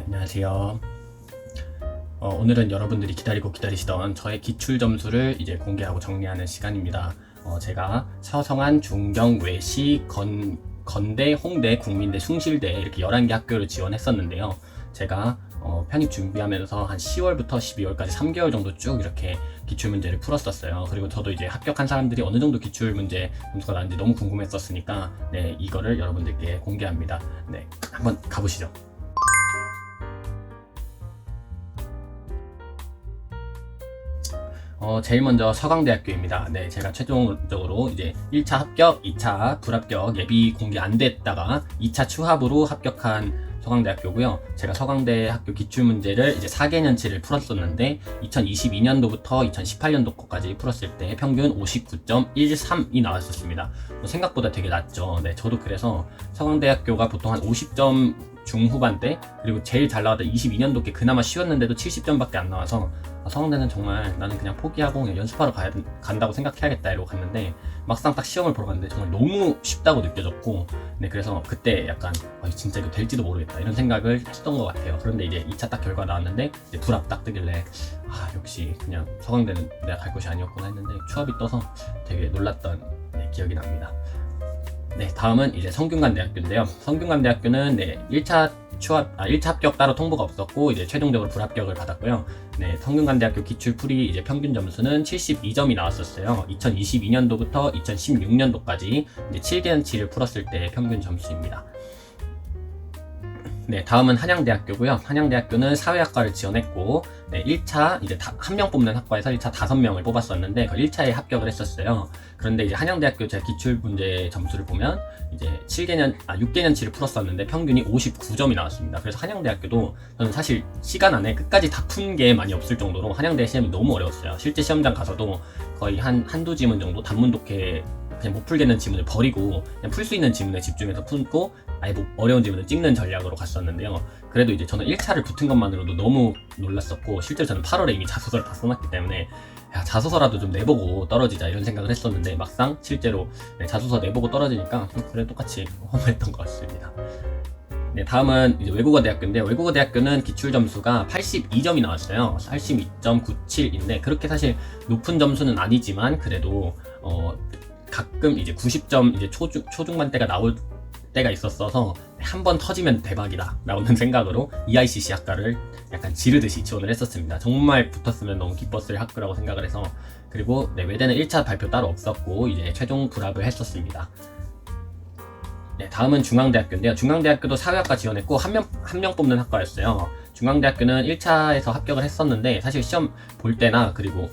안녕하세요. 오늘은 여러분들이 기다리시던 저의 기출 점수를 이제 공개하고 정리하는 시간입니다. 제가 서성한, 중경, 외시, 건대, 홍대, 국민대, 숭실대 이렇게 11개 학교를 지원했었는데요. 제가 편입 준비하면서 한 10월부터 12월까지 3개월 정도 쭉 이렇게 기출문제를 풀었었어요. 그리고 저도 이제 합격한 사람들이 어느 정도 기출문제 점수가 나는지 너무 궁금했었으니까 이거를 여러분들께 공개합니다. 한번 가보시죠. 제일 먼저 서강대학교입니다. 제가 최종적으로 이제 1차 합격, 2차 불합격 예비 공개 안 됐다가 2차 추합으로 합격한 서강대학교고요. 제가 서강대 학교 기출문제를 이제 4개년치를 풀었었는데 2022년도부터 2018년도 거까지 풀었을 때 평균 59.13이 나왔었습니다. 생각보다 되게 낮죠. 저도 그래서 서강대학교가 보통 한 50점 중후반대, 그리고 제일 잘 나왔던 22년도 게 그나마 쉬웠는데도 70점밖에 안 나와서 서강대는 정말 나는 그냥 포기하고 그냥 연습하러 간다고 생각해야겠다 이러고 갔는데, 막상 딱 시험을 보러 갔는데 정말 너무 쉽다고 느껴졌고, 그래서 그때 약간 진짜 이거 될지도 모르겠다 이런 생각을 했던 것 같아요. 그런데 이제 2차 딱 결과 나왔는데 이제 불합 딱 뜨길래 역시 그냥 서강대는 내가 갈 곳이 아니었구나 했는데 추합이 떠서 되게 놀랐던 기억이 납니다. 다음은 이제 성균관대학교인데요. 성균관대학교는 1차 합격 따로 통보가 없었고 이제 최종적으로 불합격을 받았고요. 성균관대학교 기출풀이 이제 평균 점수는 72점이 나왔었어요. 2022년도부터 2016년도까지 이제 7개년치를 풀었을 때 평균 점수입니다. 다음은 한양대학교고요. 한양대학교는 사회학과를 지원했고 1차 이제 한 명 뽑는 학과에서 1차 5명을 뽑았었는데 그 1차에 합격을 했었어요. 그런데 이제 한양대학교 제가 기출문제 점수를 보면 이제 6개년치를 풀었었는데 평균이 59점이 나왔습니다. 그래서 한양대학교도 저는 사실 시간 안에 끝까지 다 푼 게 많이 없을 정도로 한양대 시험이 너무 어려웠어요. 실제 시험장 가서도 거의 한두 지문 정도 단문 독해 그냥 못 풀겠는 지문을 버리고 그냥 풀 수 있는 지문에 집중해서 풀고 아예 어려운 지문을 찍는 전략으로 갔었는데요. 그래도 이제 저는 1차를 붙은 것만으로도 너무 놀랐었고, 실제로 저는 8월에 이미 자소서를 다 써놨기 때문에 자소서라도 좀 내보고 떨어지자 이런 생각을 했었는데, 막상 실제로 자소서 내보고 떨어지니까 그래 똑같이 허무했던 것 같습니다. 다음은 이제 외국어대학교인데, 외국어대학교는 기출 점수가 82점이 나왔어요. 82.97인데 그렇게 사실 높은 점수는 아니지만 그래도 가끔 이제 90점 이제 초중반 때가 나올 때가 있었어서 한 번 터지면 대박이다 라는 생각으로 EICC 학과를 약간 지르듯이 지원을 했었습니다. 정말 붙었으면 너무 기뻤을 학교라고 생각을 해서. 그리고 외대는 1차 발표 따로 없었고 이제 최종 불합을 했었습니다. 다음은 중앙대학교인데요. 중앙대학교도 사회학과 지원했고 한 명 뽑는 학과였어요. 중앙대학교는 1차에서 합격을 했었는데 사실 시험 볼 때나 그리고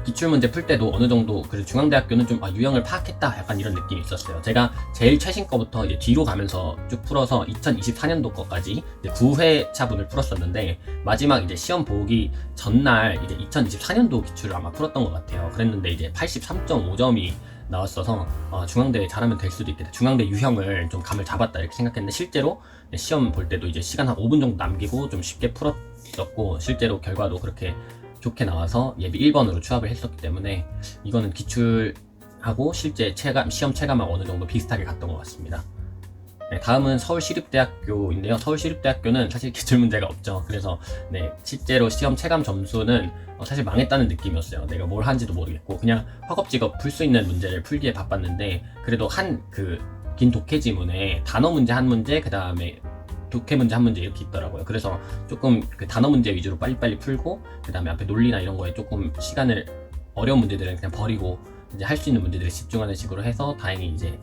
기출문제 풀 때도 어느 정도 그래서 중앙대학교는 좀 유형을 파악했다 약간 이런 느낌이 있었어요. 제가 제일 최신 거부터 이제 뒤로 가면서 쭉 풀어서 2024년도 거까지 이제 9회차분을 풀었었는데, 마지막 이제 시험 보기 전날 이제 2024년도 기출을 아마 풀었던 것 같아요. 그랬는데 이제 83.5점이 나왔어서 중앙대 잘하면 될 수도 있겠다, 중앙대 유형을 좀 감을 잡았다 이렇게 생각했는데, 실제로 시험 볼 때도 이제 시간 한 5분 정도 남기고 좀 쉽게 풀었었고 실제로 결과도 그렇게 좋게 나와서 예비 1번으로 추합을 했었기 때문에 이거는 기출하고 실제 시험 체감하고 어느 정도 비슷하게 갔던 것 같습니다. 다음은 서울시립대학교인데요. 서울시립대학교는 사실 기출문제가 없죠. 그래서 실제로 시험 체감 점수는 사실 망했다는 느낌이었어요. 내가 뭘 하는지도 모르겠고 그냥 허겁지겁 풀 수 있는 문제를 풀기에 바빴는데, 그래도 긴 독해 지문에 단어 문제 한 문제, 그 다음에 독해 문제 한 문제 이렇게 있더라고요. 그래서 조금 그 단어 문제 위주로 빨리빨리 풀고 그 다음에 앞에 논리나 이런 거에 조금 시간을, 어려운 문제들은 그냥 버리고 이제 할 수 있는 문제들에 집중하는 식으로 해서 다행히 이제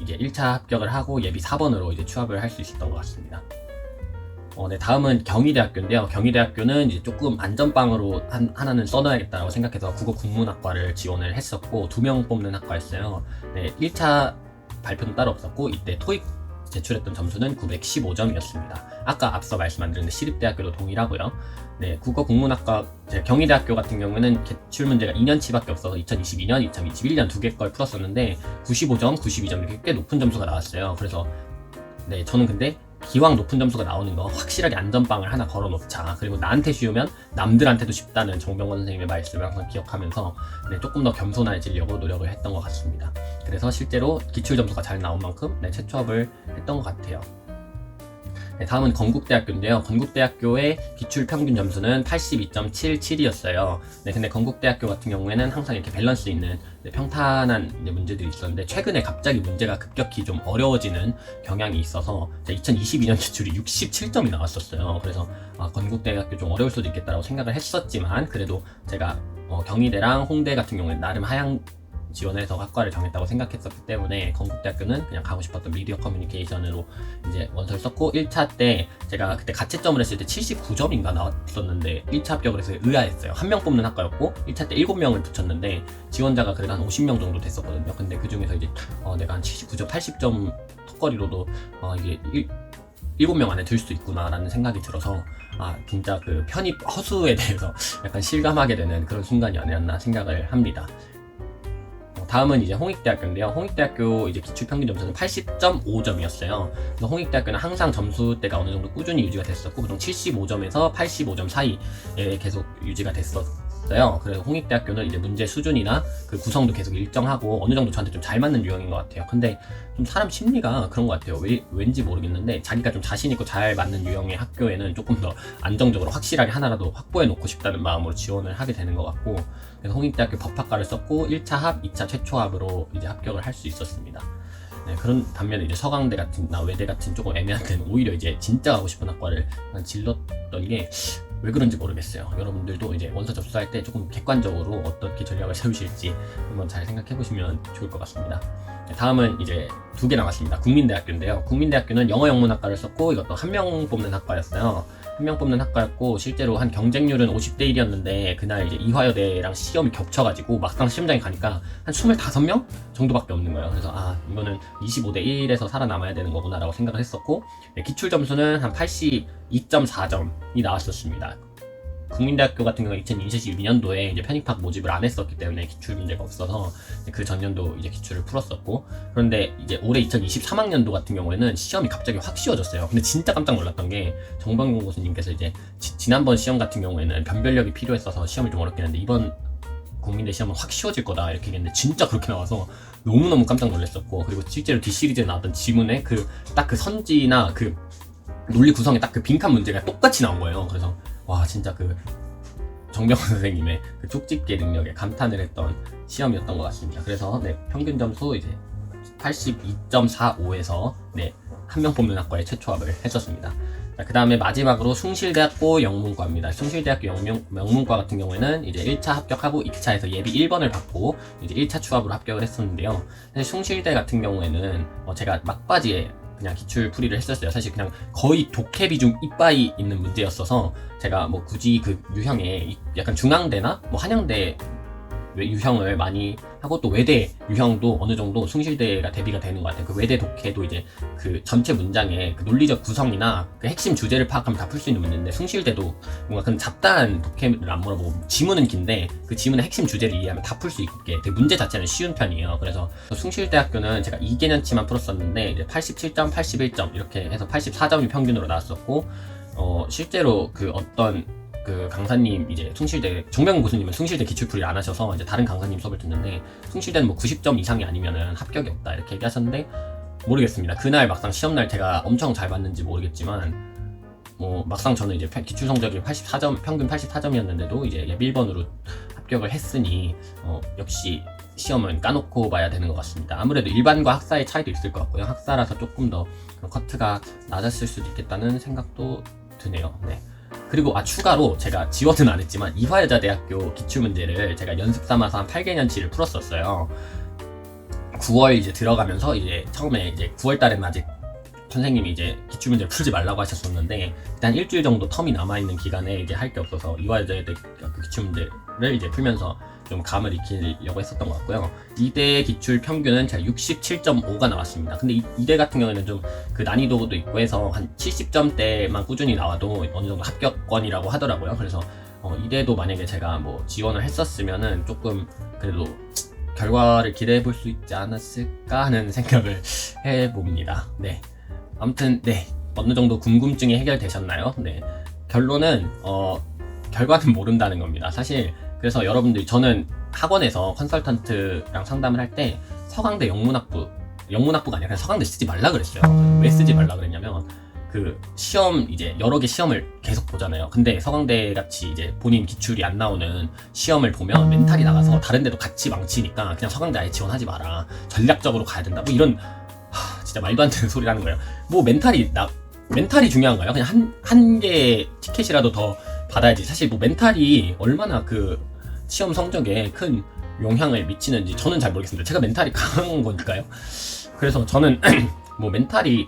1차 합격을 하고 예비 4번으로 이제 추합을 할 수 있었던 것 같습니다. 다음은 경희대학교인데요. 경희대학교는 이제 조금 안전빵으로 하나는 써놔야겠다고 생각해서 국어국문학과를 지원을 했었고 2명 뽑는 학과였어요. 1차 발표는 따로 없었고 이때 토익 제출했던 점수는 915점이었습니다. 아까 앞서 말씀 안 드렸는데 시립대학교도 동일하고요. 국어국문학과 경희대학교 같은 경우에는 기출 문제가 2년치밖에 없어서 2022년, 2021년 2개 걸 풀었었는데 95점, 92점 이렇게 꽤 높은 점수가 나왔어요. 그래서 저는 근데 기왕 높은 점수가 나오는 거 확실하게 안전빵을 하나 걸어놓자, 그리고 나한테 쉬우면 남들한테도 쉽다는 정병원 선생님의 말씀을 항상 기억하면서 조금 더 겸손해지려고 노력을 했던 것 같습니다. 그래서 실제로 기출 점수가 잘 나온 만큼 최초합을 했던 것 같아요. 네, 다음은 건국대학교인데요. 건국대학교의 기출 평균 점수는 82.77이었어요. 네, 근데 건국대학교 같은 경우에는 항상 이렇게 밸런스 있는 평탄한 문제들이 있었는데 최근에 갑자기 문제가 급격히 좀 어려워지는 경향이 있어서 2022년 기출이 67점이 나왔었어요. 그래서 건국대학교 좀 어려울 수도 있겠다라고 생각을 했었지만 그래도 제가 경희대랑 홍대 같은 경우에 나름 하향 지원해서 학과를 정했다고 생각했었기 때문에 건국대학교는 그냥 가고 싶었던 미디어 커뮤니케이션으로 이제 원서를 썼고 1차 때 제가 그때 가채점을 했을 때 79점인가 나왔었는데 1차 합격을 해서 의아했어요. 한 명 뽑는 학과였고 1차 때 7명을 붙였는데 지원자가 그래도 한 50명 정도 됐었거든요. 근데 그 중에서 이제 내가 한 79점, 80점 턱걸이로도 이게 7명 안에 들 수도 있구나 라는 생각이 들어서 진짜 그 편입 허수에 대해서 약간 실감하게 되는 그런 순간이 아니었나 생각을 합니다. 다음은 이제 홍익대학교인데요. 홍익대학교 이제 기출 평균 점수는 80.5점이었어요. 그래서 홍익대학교는 항상 점수대가 어느 정도 꾸준히 유지가 됐었고 보통 75점에서 85점 사이에 계속 유지가 됐었어요. 그래서 홍익대학교는 이제 문제 수준이나 그 구성도 계속 일정하고 어느 정도 저한테 좀 잘 맞는 유형인 것 같아요. 근데 좀 사람 심리가 그런 것 같아요. 왠지 모르겠는데 자기가 좀 자신 있고 잘 맞는 유형의 학교에는 조금 더 안정적으로 확실하게 하나라도 확보해 놓고 싶다는 마음으로 지원을 하게 되는 것 같고 그래서 홍익대학교 법학과를 썼고 1차 합, 2차 최초합으로 이제 합격을 할 수 있었습니다. 네, 그런 반면에 이제 서강대 같은 외대 같은 조금 애매한 데는 오히려 이제 진짜 가고 싶은 학과를 질렀던 게 왜 그런지 모르겠어요. 여러분들도 이제 원서 접수할 때 조금 객관적으로 어떻게 전략을 세우실지 한번 잘 생각해 보시면 좋을 것 같습니다. 네, 다음은 이제 2개 남았습니다. 국민대학교인데요. 국민대학교는 영어 영문학과를 썼고 이것도 한 명 뽑는 학과였어요. 한 명 뽑는 학과였고 실제로 한 경쟁률은 50대 1이었는데 그날 이제 이화여대랑 시험이 겹쳐가지고 막상 시험장에 가니까 한 25명 정도밖에 없는 거예요. 그래서 이거는 25대 1에서 살아남아야 되는 거구나 라고 생각을 했었고 기출 점수는 한 82.4점이 나왔었습니다. 국민대학교 같은 경우는 2022년도에 이제 편입학 모집을 안 했었기 때문에 기출 문제가 없어서 그 전년도 이제 기출을 풀었었고 그런데 이제 올해 2023학년도 같은 경우에는 시험이 갑자기 확 쉬워졌어요. 근데 진짜 깜짝 놀랐던 게 정방공 교수님께서 이제 지난번 시험 같은 경우에는 변별력이 필요했어서 시험이 좀 어렵긴 한데 이번 국민대 시험은 확 쉬워질 거다 이렇게 얘기했는데 진짜 그렇게 나와서 너무너무 깜짝 놀랐었고 그리고 실제로 D시리즈에 나왔던 지문에 딱 그 선지나 그 논리 구성에 딱 그 빈칸 문제가 똑같이 나온 거예요. 그래서 와 진짜 그 정병훈 선생님의 그 쪽집게 능력에 감탄을 했던 시험이었던 것 같습니다. 그래서 평균 점수 이제 82.45에서 한 명 뽑는 학과에 최초합을 했었습니다. 그 다음에 마지막으로 숭실대학교 영문과입니다. 숭실대학교 영문과 같은 경우에는 이제 1차 합격하고 2차에서 예비 1번을 받고 이제 1차 추합으로 합격을 했었는데요. 사실 숭실대 같은 경우에는 제가 막바지에 그냥 기출 풀이를 했었어요. 사실 그냥 거의 독해 비중 이빠이 있는 문제였어서 제가 뭐 굳이 그 유형에 약간 중앙대나 뭐 한양대 유형을 많이 하고 또 외대 유형도 어느 정도 숭실대가 대비가 되는 것 같아요. 그 외대 독해도 이제 그 전체 문장의 그 논리적 구성이나 그 핵심 주제를 파악하면 다 풀 수 있는 문제인데 숭실대도 뭔가 그런 잡다한 독해를 안 물어보고 지문은 긴데 그 지문의 핵심 주제를 이해하면 다 풀 수 있게 그 문제 자체는 쉬운 편이에요. 그래서 숭실대학교는 제가 2개년치만 풀었었는데 이제 87점, 81점 이렇게 해서 84점이 평균으로 나왔었고 실제로 그 어떤 그 강사님 이제 숭실대 정병훈 교수님은 숭실대 기출풀이를 안 하셔서 이제 다른 강사님 수업을 듣는데 숭실대는 뭐 90점 이상이 아니면은 합격이 없다 이렇게 얘기하셨는데 모르겠습니다. 그날 막상 시험날 제가 엄청 잘 봤는지 모르겠지만 막상 저는 이제 기출 성적이 84점 평균 84점이었는데도 이제 예비 1번으로 합격을 했으니 역시 시험은 까놓고 봐야 되는 것 같습니다. 아무래도 일반과 학사의 차이도 있을 것 같고요. 학사라서 조금 더 커트가 낮았을 수도 있겠다는 생각도 드네요. 네. 그리고 추가로 제가 지원은 안 했지만 이화여자대학교 기출문제를 제가 연습 삼아서 한 8개년치를 풀었었어요. 9월 이제 들어가면서 이제 처음에 이제 9월 달에는 아직 선생님이 이제 기출문제를 풀지 말라고 하셨었는데 일단 일주일 정도 텀이 남아있는 기간에 이제 할 게 없어서 이화여자대 기출문제를 이제 풀면서 좀 감을 익히려고 했었던 것 같고요. 이대 기출 평균은 제가 67.5가 나왔습니다. 근데 이대 같은 경우에는 좀 그 난이도도 있고 해서 한 70점대만 꾸준히 나와도 어느 정도 합격권이라고 하더라고요. 그래서 이대도 만약에 제가 뭐 지원을 했었으면은 조금 그래도 결과를 기대해 볼 수 있지 않았을까 하는 생각을 해봅니다. 네. 아무튼 어느 정도 궁금증이 해결되셨나요? 네. 결론은 결과는 모른다는 겁니다. 사실 그래서 여러분들이 저는 학원에서 컨설턴트랑 상담을 할 때 서강대 영문학부가 아니라 그냥 서강대 쓰지 말라 그랬어요. 왜 쓰지 말라 그랬냐면 그 시험 이제 여러 개 시험을 계속 보잖아요. 근데 서강대 같이 이제 본인 기출이 안 나오는 시험을 보면 멘탈이 나가서 다른 데도 같이 망치니까 그냥 서강대 아예 지원하지 마라. 전략적으로 가야 된다. 뭐 이런 진짜 말도 안 되는 소리라는 거예요. 뭐 멘탈이 중요한가요? 그냥 한 개 티켓이라도 더 받아야지. 사실 뭐 멘탈이 얼마나 그 시험 성적에 큰 영향을 미치는지 저는 잘 모르겠습니다. 제가 멘탈이 강한 거니까요. 그래서 저는 뭐 멘탈이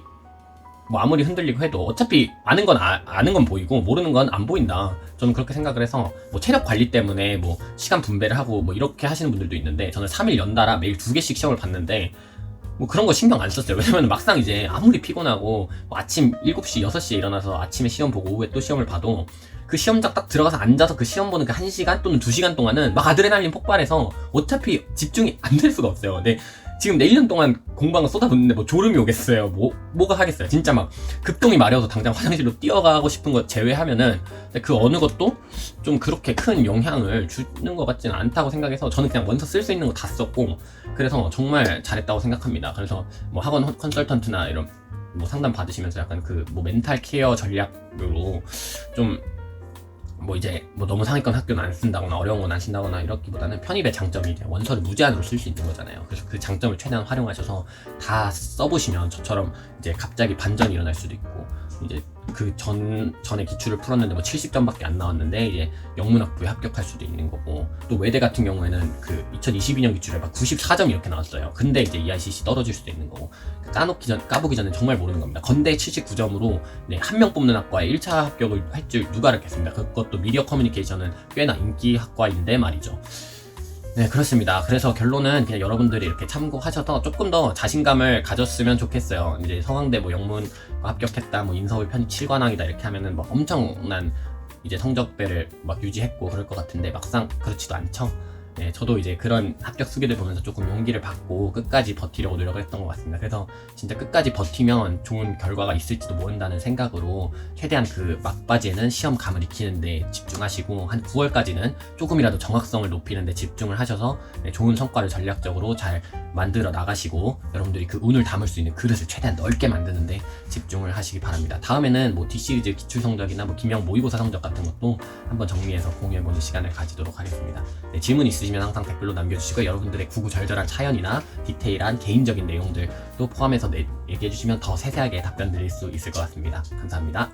뭐 아무리 흔들리고 해도 어차피 아는 건 아는 건 보이고 모르는 건 안 보인다. 저는 그렇게 생각을 해서 뭐 체력 관리 때문에 뭐 시간 분배를 하고 뭐 이렇게 하시는 분들도 있는데 저는 3일 연달아 매일 2개씩 시험을 봤는데 뭐 그런 거 신경 안 썼어요. 왜냐면 막상 이제 아무리 피곤하고 뭐 아침 7시, 6시에 일어나서 아침에 시험 보고 오후에 또 시험을 봐도 그 시험장 딱 들어가서 앉아서 그 시험 보는 그 1시간 또는 2시간 동안은 막 아드레날린 폭발해서 어차피 집중이 안 될 수가 없어요. 근데 지금 내 1년 동안 공부한 거 쏟아붓는데 뭐 졸음이 오겠어요. 뭐가 하겠어요. 진짜 막 급동이 마려워서 당장 화장실로 뛰어가고 싶은 거 제외하면은 그 어느 것도 좀 그렇게 큰 영향을 주는 것 같지는 않다고 생각해서 저는 그냥 원서 쓸 수 있는 거 다 썼고 그래서 정말 잘했다고 생각합니다. 그래서 뭐 학원 컨설턴트나 이런 뭐 상담 받으시면서 약간 그 뭐 멘탈 케어 전략으로 좀 뭐 이제 뭐 너무 상위권 학교는 안 쓴다거나 어려운 건 안 쓴다거나 이렇기보다는 편입의 장점이 이제 원서를 무제한으로 쓸 수 있는 거잖아요. 그래서 그 장점을 최대한 활용하셔서 다 써보시면 저처럼 이제 갑자기 반전이 일어날 수도 있고 이제 그 전에 기출을 풀었는데 뭐 70점밖에 안 나왔는데 이제 영문학부에 합격할 수도 있는 거고 또 외대 같은 경우에는 그 2022년 기출에 막 94점 이렇게 나왔어요. 근데 이제 EICC 떨어질 수도 있는 거고 까보기 전에 정말 모르는 겁니다. 건대 79점으로 네, 한 명 뽑는 학과에 1차 합격을 할 줄 누가 알았겠습니까? 그것도 미디어 커뮤니케이션은 꽤나 인기 학과인데 말이죠. 네, 그렇습니다. 그래서 결론은 그냥 여러분들이 이렇게 참고하셔서 조금 더 자신감을 가졌으면 좋겠어요. 이제 서강대 뭐 영문 합격했다, 뭐 인서울 편입 7관왕이다 이렇게 하면은 뭐 엄청난 이제 성적배를 막 유지했고 그럴 것 같은데 막상 그렇지도 않죠. 네, 저도 이제 그런 합격 수기들 보면서 조금 용기를 받고 끝까지 버티려고 노력을 했던 것 같습니다. 그래서 진짜 끝까지 버티면 좋은 결과가 있을지도 모른다는 생각으로 최대한 그 막바지에는 시험감을 익히는데 집중하시고 한 9월까지는 조금이라도 정확성을 높이는데 집중을 하셔서 좋은 성과를 전략적으로 잘 만들어 나가시고 여러분들이 그 운을 담을 수 있는 그릇을 최대한 넓게 만드는데 집중을 하시기 바랍니다. 다음에는 뭐 D시리즈 기출 성적이나 뭐 기명 모의고사 성적 같은 것도 한번 정리해서 공유해보는 시간을 가지도록 하겠습니다. 네, 질문 있으시면 항상 댓글로 남겨주시고 여러분들의 구구절절한 차연이나 디테일한 개인적인 내용들도 포함해서 얘기해주시면 더 세세하게 답변 드릴 수 있을 것 같습니다. 감사합니다.